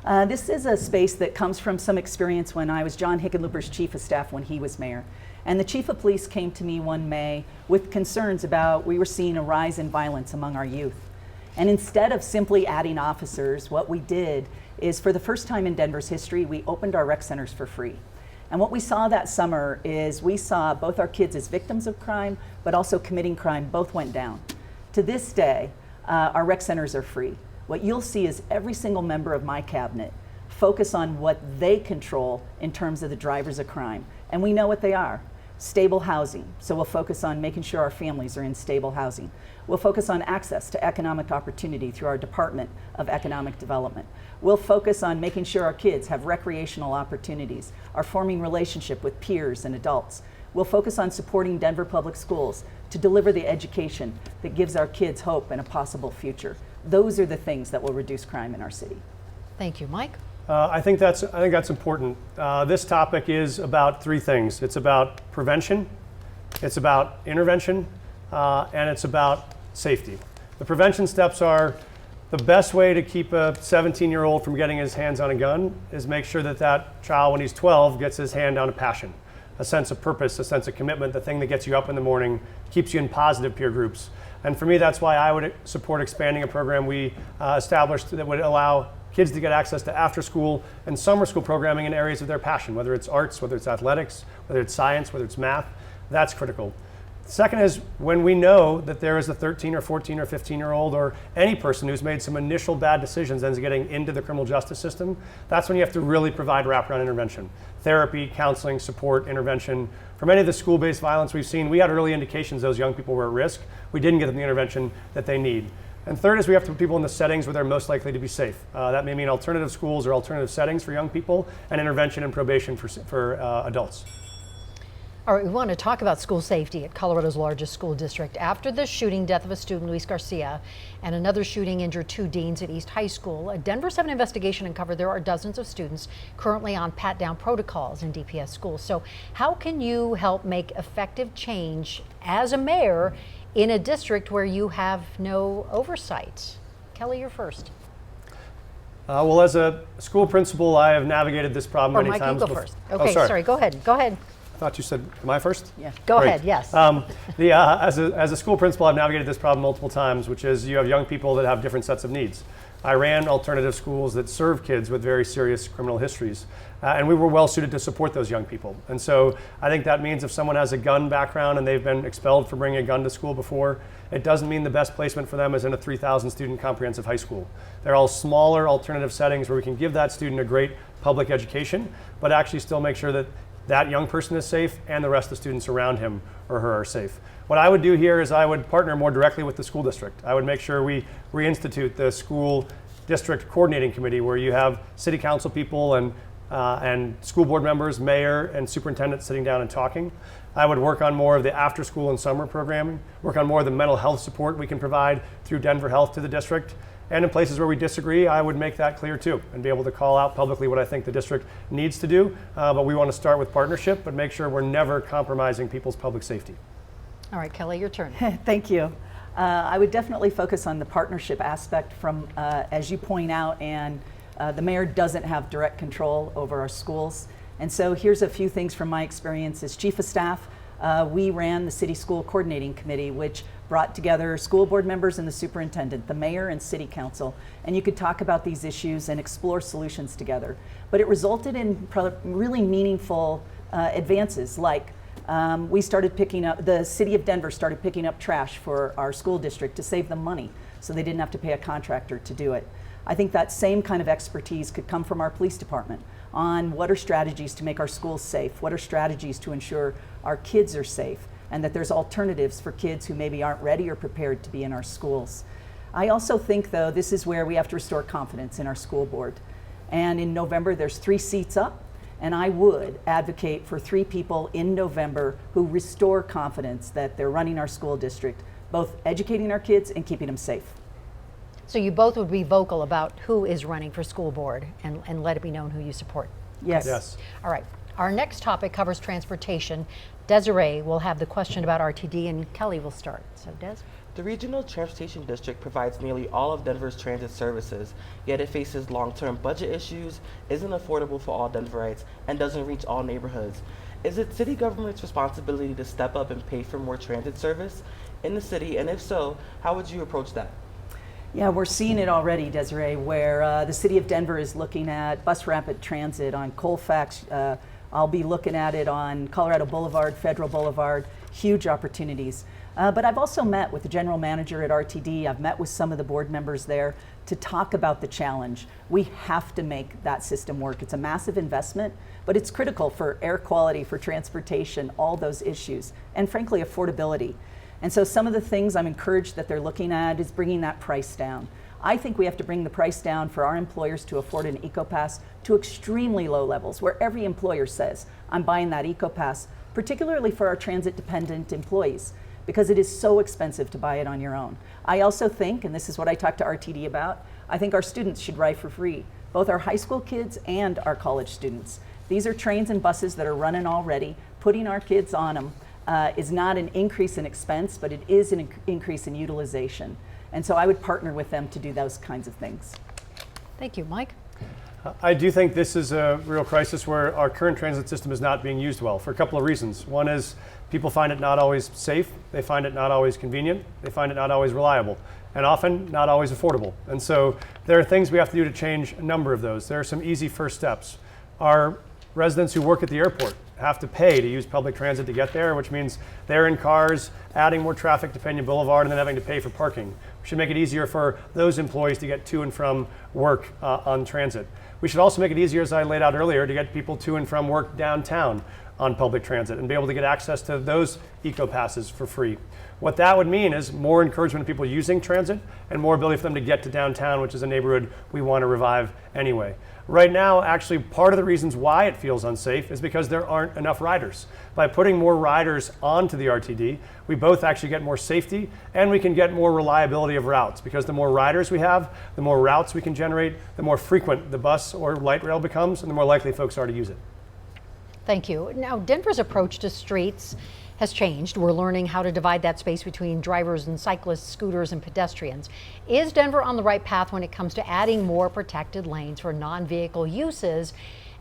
This is a space that comes from some experience when I was John Hickenlooper's chief of staff when he was mayor. And the chief of police came to me one May with concerns about we were seeing a rise in violence among our youth. And instead of simply adding officers, what we did is, for the first time in Denver's history, we opened our rec centers for free. And what we saw that summer is we saw both our kids as victims of crime, but also committing crime, both went down. To this day, our rec centers are free. What you'll see is every single member of my cabinet focus on what they control in terms of the drivers of crime. And we know what they are. Stable housing, so we'll focus on making sure our families are in stable housing. We'll focus on access to economic opportunity through our Department of Economic Development. We'll focus on making sure our kids have recreational opportunities, are forming relationship with peers and adults. We'll focus on supporting Denver Public Schools to deliver the education that gives our kids hope and a possible future. Those are the things that will reduce crime in our city. Thank you. Mike? I think that's important. This topic is about three things. It's about prevention, it's about intervention, and it's about safety. The prevention steps are, the best way to keep a 17-year-old from getting his hands on a gun is make sure that that child, when he's 12, gets his hand on a passion, a sense of purpose, a sense of commitment, the thing that gets you up in the morning, keeps you in positive peer groups. And for me, that's why I would support expanding a program we established that would allow kids to get access to after school and summer school programming in areas of their passion, whether it's arts, whether it's athletics, whether it's science, whether it's math. That's critical. Second is, when we know that there is a 13 or 14 or 15-year-old or any person who's made some initial bad decisions and is getting into the criminal justice system, that's when you have to really provide wraparound intervention. Therapy, counseling, support, intervention. For many of the school-based violence we've seen, we had early indications those young people were at risk. We didn't get them the intervention that they need. And third is, we have to put people in the settings where they're most likely to be safe. That may mean alternative schools or alternative settings for young people, and intervention and probation for adults. All right, we want to talk about school safety at Colorado's largest school district. After the shooting death of a student, Luis Garcia, and another shooting injured two deans at East High School, a Denver 7 investigation uncovered there are dozens of students currently on pat-down protocols in DPS schools. So how can you help make effective change as a mayor in a district where you have no oversight? Kelly, you're first. Well, as a school principal, I have navigated this problem many Mike, times. you go first. Okay, sorry, go ahead. thought you said, am I first? Yeah. Go Great. ahead, yes. As a school principal, I've navigated this problem multiple times, which is you have young people that have different sets of needs. I ran alternative schools that serve kids with very serious criminal histories, and we were well suited to support those young people. And so I think that means if someone has a gun background and they've been expelled for bringing a gun to school before, it doesn't mean the best placement for them is in a 3,000 student comprehensive high school. They're all smaller alternative settings where we can give that student a great public education, but actually still make sure that that young person is safe and the rest of the students around him or her are safe. What I would do here is I would partner more directly with the school district. I would make sure we reinstitute the school district coordinating committee where you have city council people and school board members, mayor, and superintendent sitting down and talking. I would work on more of the after school and summer programming, work on more of the mental health support we can provide through Denver Health to the district. And in places where we disagree, I would make that clear too and be able to call out publicly what I think the district needs to do. But we want to start with partnership, but make sure we're never compromising people's public safety. All right, Kelly, your turn. Thank you. I would definitely focus on the partnership aspect from, as you point out, and the mayor doesn't have direct control over our schools. And so here's a few things from my experience as chief of staff. We ran the city school coordinating committee, which brought together school board members and the superintendent, the mayor and city council, and you could talk about these issues and explore solutions together. But it resulted in really meaningful advances, like we started picking up, the city of Denver started picking up trash for our school district to save them money so they didn't have to pay a contractor to do it. I think that same kind of expertise could come from our police department on what are strategies to make our schools safe, what are strategies to ensure our kids are safe, and that there's alternatives for kids who maybe aren't ready or prepared to be in our schools. I also think, though, this is where we have to restore confidence in our school board. And in November, there's 3 seats up. And I would advocate for 3 people in November who restore confidence that they're running our school district, both educating our kids and keeping them safe. So you both would be vocal about who is running for school board and let it be known who you support. Yes. Yes. All right. Our next topic covers transportation. Desiree will have the question about RTD and Kelly will start. So Des? The Regional Transportation District provides nearly all of Denver's transit services, yet it faces long-term budget issues, isn't affordable for all Denverites, and doesn't reach all neighborhoods. Is it city government's responsibility to step up and pay for more transit service in the city? And if so, how would you approach that? Yeah, we're seeing it already, Desiree, where the city of Denver is looking at bus rapid transit on Colfax. I'll be looking at it on Colorado Boulevard, Federal Boulevard, huge opportunities. But I've also met with the general manager at RTD. I've met with some of the board members there to talk about the challenge. We have to make that system work. It's a massive investment, but it's critical for air quality, for transportation, all those issues, and frankly, affordability. And so some of the things I'm encouraged that they're looking at is bringing that price down. I think we have to bring the price down for our employers to afford an EcoPass to extremely low levels, where every employer says, I'm buying that EcoPass, particularly for our transit-dependent employees, because it is so expensive to buy it on your own. I also think, and this is what I talked to RTD about, I think our students should ride for free, both our high school kids and our college students. These are trains and buses that are running already. Putting our kids on them is not an increase in expense, but it is an increase in utilization. And so I would partner with them to do those kinds of things. Thank you. Mike? I do think this is a real crisis where our current transit system is not being used well for a couple of reasons. One is people find it not always safe, they find it not always convenient, they find it not always reliable, and often not always affordable. And so there are things we have to do to change a number of those. There are some easy first steps. Our residents who work at the airport have to pay to use public transit to get there, which means they're in cars, adding more traffic to Pena Boulevard and then having to pay for parking. We should make it easier for those employees to get to and from work on transit. We should also make it easier, as I laid out earlier, to get people to and from work downtown on public transit and be able to get access to those EcoPasses for free. What that would mean is more encouragement of people using transit and more ability for them to get to downtown, which is a neighborhood we want to revive anyway. Right now, actually, part of the reasons why it feels unsafe is because there aren't enough riders. By putting more riders onto the RTD, we both actually get more safety and we can get more reliability of routes, because the more riders we have, the more routes we can generate, the more frequent the bus or light rail becomes, and the more likely folks are to use it. Thank you. Now, Denver's approach to streets has changed. We're learning how to divide that space between drivers and cyclists, scooters and pedestrians. Is Denver on the right path when it comes to adding more protected lanes for non-vehicle uses?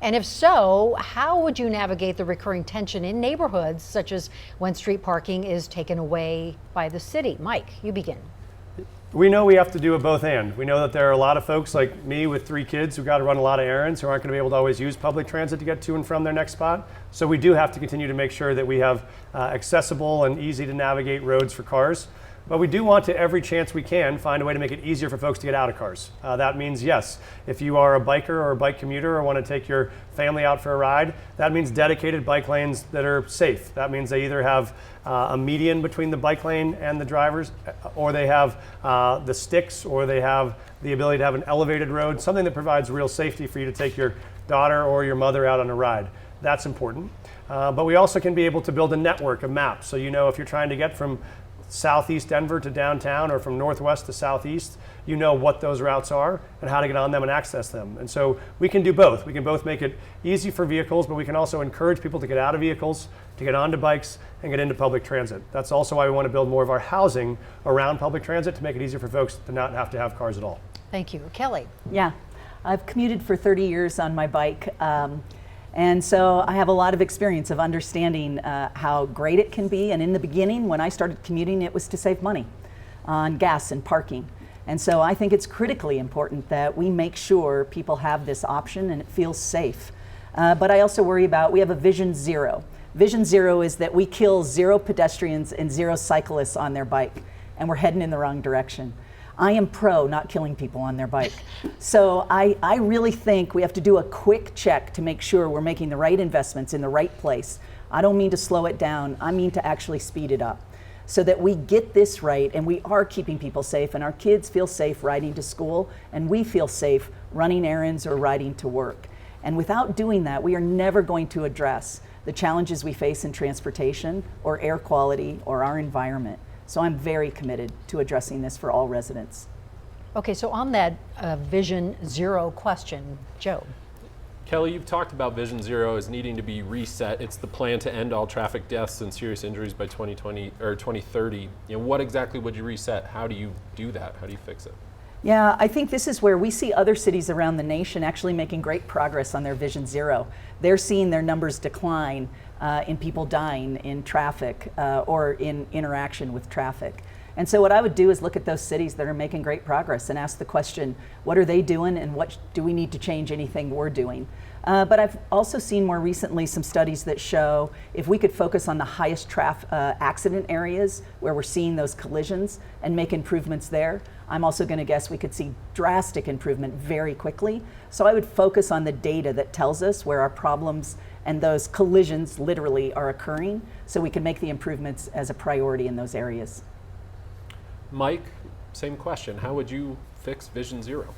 And if so, how would you navigate the recurring tension in neighborhoods, such as when street parking is taken away by the city? Mike, you begin. We know we have to do a both and. We know that there are a lot of folks like me with 3 kids who got to run a lot of errands who aren't going to be able to always use public transit to get to and from their next spot. So we do have to continue to make sure that we have accessible and easy to navigate roads for cars. But we do want to, every chance we can, find a way to make it easier for folks to get out of cars. That means, yes, if you are a biker or a bike commuter or want to take your family out for a ride, that means dedicated bike lanes that are safe. That means they either have a median between the bike lane and the drivers, or they have the sticks, or they have the ability to have an elevated road, something that provides real safety for you to take your daughter or your mother out on a ride. That's important. But we also can be able to build a network of maps. So you know if you're trying to get from Southeast Denver to downtown or from northwest to southeast, you know what those routes are and how to get on them and access them. And so we can do both. We can both make it easy for vehicles, but we can also encourage people to get out of vehicles, to get onto bikes, and get into public transit. That's also why we want to build more of our housing around public transit to make it easier for folks to not have to have cars at all. Thank you. Kelly. Yeah, I've commuted for 30 years on my bike. And so I have a lot of experience of understanding how great it can be. And in the beginning, when I started commuting, it was to save money on gas and parking. And so I think it's critically important that we make sure people have this option and it feels safe. But I also worry about, we have a vision zero. Vision zero is that we kill 0 pedestrians and 0 cyclists on their bike, and we're heading in the wrong direction. I am pro not killing people on their bike. So I really think we have to do a quick check to make sure we're making the right investments in the right place. I don't mean to slow it down, I mean to actually speed it up so that we get this right and we are keeping people safe and our kids feel safe riding to school and we feel safe running errands or riding to work. And without doing that, we are never going to address the challenges we face in transportation or air quality or our environment. So I'm very committed to addressing this for all residents. Okay, so on that Vision Zero question, Joe. Kelly, you've talked about Vision Zero as needing to be reset. It's the plan to end all traffic deaths and serious injuries by 2020 or 2030. You know, what exactly would you reset? How do you do that? How do you fix it? Yeah, I think this is where we see other cities around the nation actually making great progress on their Vision Zero. They're seeing their numbers decline in people dying in traffic or in interaction with traffic. And so what I would do is look at those cities that are making great progress and ask the question, what are they doing and what do we need to change anything we're doing? But I've also seen more recently some studies that show if we could focus on the highest accident areas where we're seeing those collisions and make improvements there, I'm also going to guess we could see drastic improvement very quickly. So I would focus on the data that tells us where our problems and those collisions literally are occurring so we can make the improvements as a priority in those areas. Mike, same question. How would you fix Vision Zero?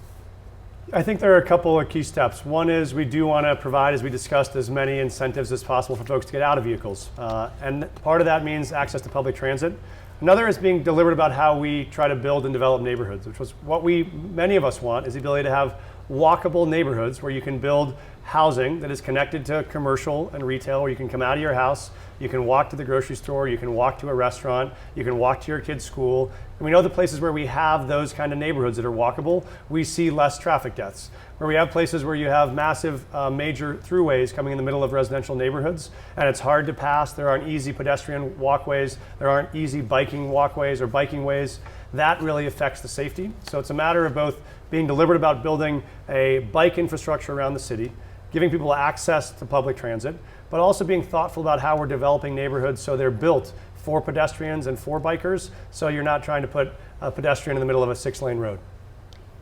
I think there are a couple of key steps. One is we do want to provide, as we discussed, as many incentives as possible for folks to get out of vehicles. And part of that means access to public transit. Another is being deliberate about how we try to build and develop neighborhoods, which was what many of us want, is the ability to have walkable neighborhoods where you can build housing that is connected to commercial and retail, where you can come out of your house, you can walk to the grocery store, you can walk to a restaurant, you can walk to your kid's school. And we know the places where we have those kind of neighborhoods that are walkable, we see less traffic deaths. Where we have places where you have massive major throughways coming in the middle of residential neighborhoods, and it's hard to pass, there aren't easy pedestrian walkways, there aren't easy biking walkways or biking ways, that really affects the safety. So it's a matter of both being deliberate about building a bike infrastructure around the city, giving people access to public transit, but also being thoughtful about how we're developing neighborhoods so they're built for pedestrians and for bikers, so you're not trying to put a pedestrian in the middle of a 6-lane road.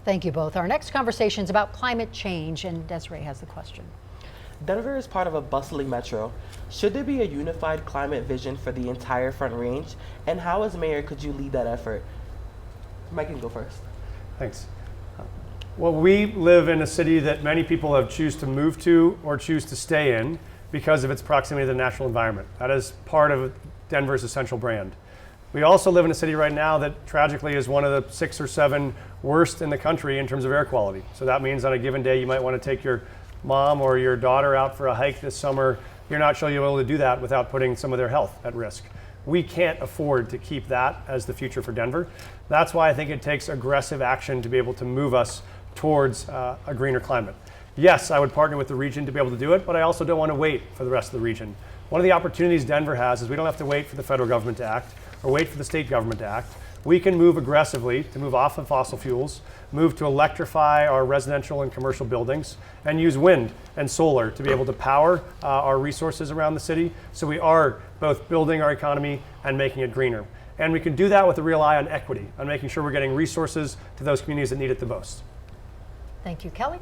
Thank you both. Our next conversation is about climate change, and Desiree has the question. Denver is part of a bustling metro. Should there be a unified climate vision for the entire Front Range? And how, as mayor, could you lead that effort? Mike can go first. Thanks. Well, we live in a city that many people have choose to move to or choose to stay in because of its proximity to the natural environment. That is part of Denver's essential brand. We also live in a city right now that tragically is one of the 6 or 7 worst in the country in terms of air quality. So that means on a given day you might want to take your mom or your daughter out for a hike this summer. You're not sure you'll be able to do that without putting some of their health at risk. We can't afford to keep that as the future for Denver. That's why I think it takes aggressive action to be able to move us towards a greener climate. yes, I would partner with the region to be able to do it, but I also don't want to wait for the rest of the region. One of the opportunities Denver has is we don't have to wait for the federal government to act or wait for the state government to act. We can move aggressively to move off of fossil fuels, move to electrify our residential and commercial buildings, and use wind and solar to be able to power our resources around the city. So we are both building our economy and making it greener. And we can do that with a real eye on equity, on making sure we're getting resources to those communities that need it the most. Thank you. Kelly?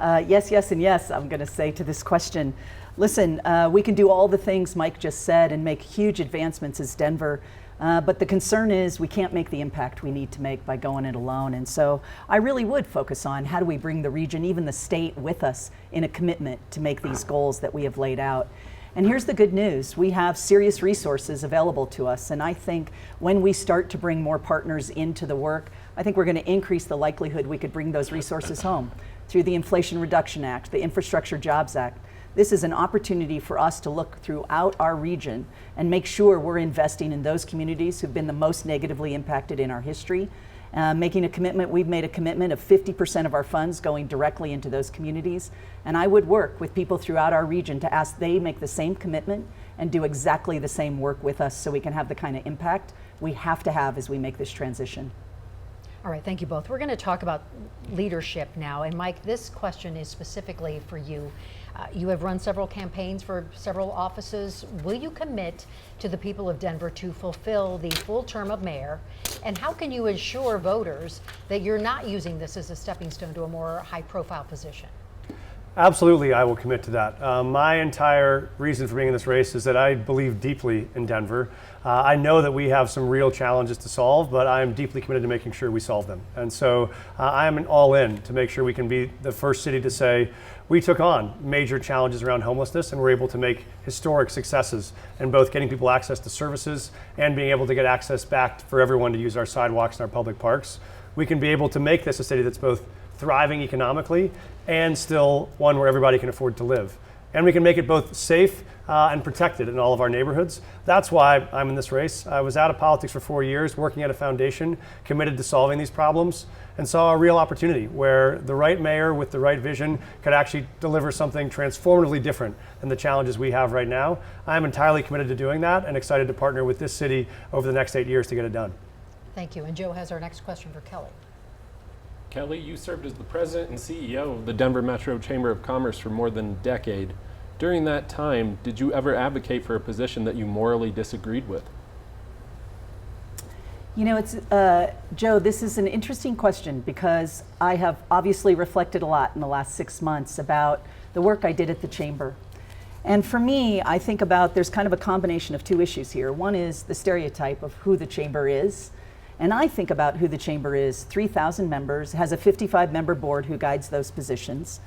Yes, yes, and yes, I'm going to say to this question. Listen, we can do all the things Mike just said and make huge advancements as Denver, but the concern is we can't make the impact we need to make by going it alone. And so I really would focus on how do we bring the region, even the state, with us in a commitment to make these goals that we have laid out. And here's the good news. We have serious resources available to us. And I think when we start to bring more partners into the work, I think we're going to increase the likelihood we could bring those resources home through the Inflation Reduction Act, the Infrastructure Jobs Act. This is an opportunity for us to look throughout our region and make sure we're investing in those communities who've been the most negatively impacted in our history. Making a commitment, we've made a commitment of 50% of our funds going directly into those communities. And I would work with people throughout our region to ask they make the same commitment and do exactly the same work with us so we can have the kind of impact we have to have as we make this transition. All right, thank you both. We're going to talk about leadership now. And Mike, this question is specifically for you. You have run several campaigns for several offices. Will you commit to the people of Denver to fulfill the full term of mayor? And how can you assure voters that you're not using this as a stepping stone to a more high-profile position? Absolutely, I will commit to that. My entire reason for being in this race is that I believe deeply in Denver. I know that we have some real challenges to solve, but I am deeply committed to making sure we solve them. And so I am all in to make sure we can be the first city to say we took on major challenges around homelessness and we're able to make historic successes in both getting people access to services and being able to get access back for everyone to use our sidewalks and our public parks. We can be able to make this a city that's both thriving economically and still one where everybody can afford to live. And we can make it both safe and protected in all of our neighborhoods. That's why I'm in this race. I was out of politics for 4 years, working at a foundation committed to solving these problems, and saw a real opportunity where the right mayor with the right vision could actually deliver something transformatively different than the challenges we have right now. I'm entirely committed to doing that and excited to partner with this city over the next 8 years to get it done. Thank you. And Joe has our next question for Kelly. Kelly, you served as the president and CEO of the Denver Metro Chamber of Commerce for more than a decade. During that time, did you ever advocate for a position that you morally disagreed with? You know, it's Joe, this is an interesting question because I have obviously reflected a lot in the last 6 months about the work I did at the Chamber. And for me, I think about there's kind of a combination of two issues here. One is the stereotype of who the Chamber is. And I think about who the Chamber is, 3,000 members, has a 55-member board who guides those positions.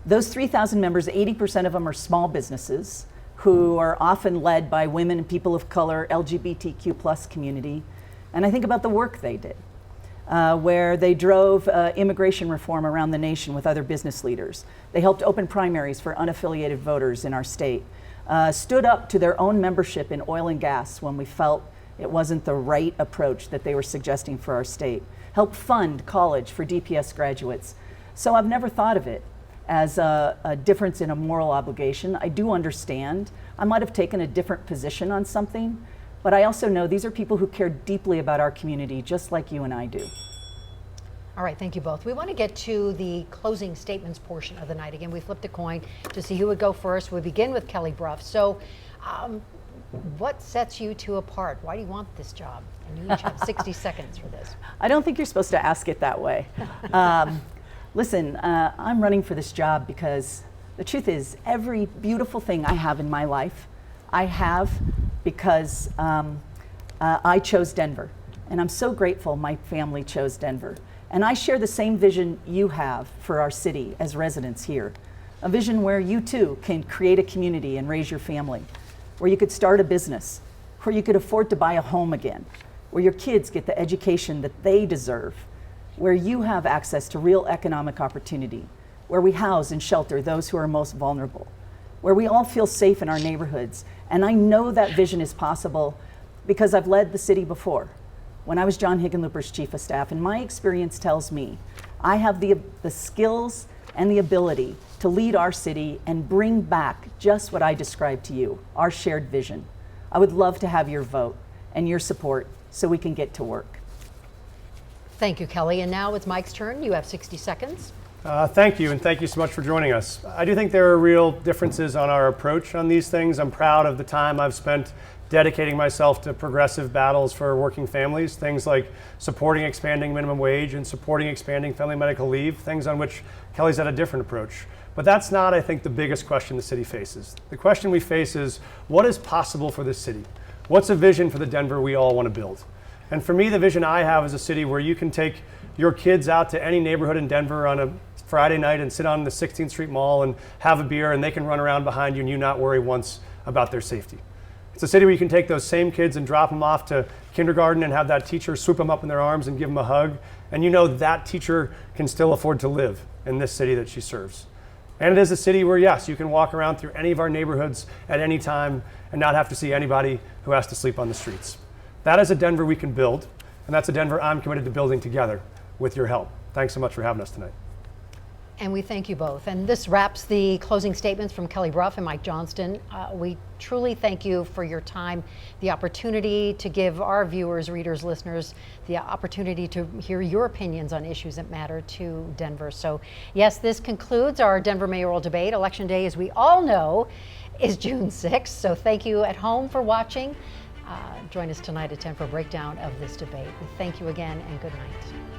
Those 3,000 members, 80% of them are small businesses who are often led by women, people of color, LGBTQ plus community. And I think about the work they did, where they drove immigration reform around the nation with other business leaders. They helped open primaries for unaffiliated voters in our state, stood up to their own membership in oil and gas when we felt it wasn't the right approach that they were suggesting for our state, helped fund college for DPS graduates. So I've never thought of it as a difference in a moral obligation. I do understand I might have taken a different position on something, but I also know these are people who care deeply about our community, just like you and I do. All right, thank you both. We want to get to the closing statements portion of the night. Again, we flipped a coin to see who would go first. We begin with Kelly Brough. So, what sets you two apart? Why do you want this job? And you each have 60 seconds for this. I don't think you're supposed to ask it that way. Listen, I'm running for this job because the truth is every beautiful thing I have in my life, I have because I chose Denver. And I'm so grateful my family chose Denver. And I share the same vision you have for our city as residents here. A vision where you too can create a community and raise your family, where you could start a business, where you could afford to buy a home again, where your kids get the education that they deserve, where you have access to real economic opportunity, where we house and shelter those who are most vulnerable, where we all feel safe in our neighborhoods. And I know that vision is possible because I've led the city before. When I was John Hickenlooper's chief of staff, and my experience tells me I have the skills and the ability to lead our city and bring back just what I described to you, our shared vision. I would love to have your vote and your support so we can get to work. Thank you, Kelly. And now it's Mike's turn. You have 60 seconds. Thank you, and thank you so much for joining us. I do think there are real differences on our approach on these things. I'm proud of the time I've spent dedicating myself to progressive battles for working families, things like supporting expanding minimum wage and supporting expanding family medical leave, things on which Kelly's had a different approach. But that's not, I think, the biggest question the city faces. The question we face is, what is possible for this city? What's a vision for the Denver we all want to build? And for me, the vision I have is a city where you can take your kids out to any neighborhood in Denver on a Friday night and sit on the 16th Street Mall and have a beer, and they can run around behind you and you not worry once about their safety. It's a city where you can take those same kids and drop them off to kindergarten and have that teacher swoop them up in their arms and give them a hug. And you know that teacher can still afford to live in this city that she serves. And it is a city where, yes, you can walk around through any of our neighborhoods at any time and not have to see anybody who has to sleep on the streets. That is a Denver we can build, and that's a Denver I'm committed to building together with your help. Thanks so much for having us tonight. And we thank you both. And this wraps the closing statements from Kelly Brough and Mike Johnston. We truly thank you for your time, the opportunity to give our viewers, readers, listeners, the opportunity to hear your opinions on issues that matter to Denver. So yes, this concludes our Denver mayoral debate. Election day, as we all know, is June 6th. So thank you at home for watching. Join us tonight at 10 for a breakdown of this debate. We thank you again and good night.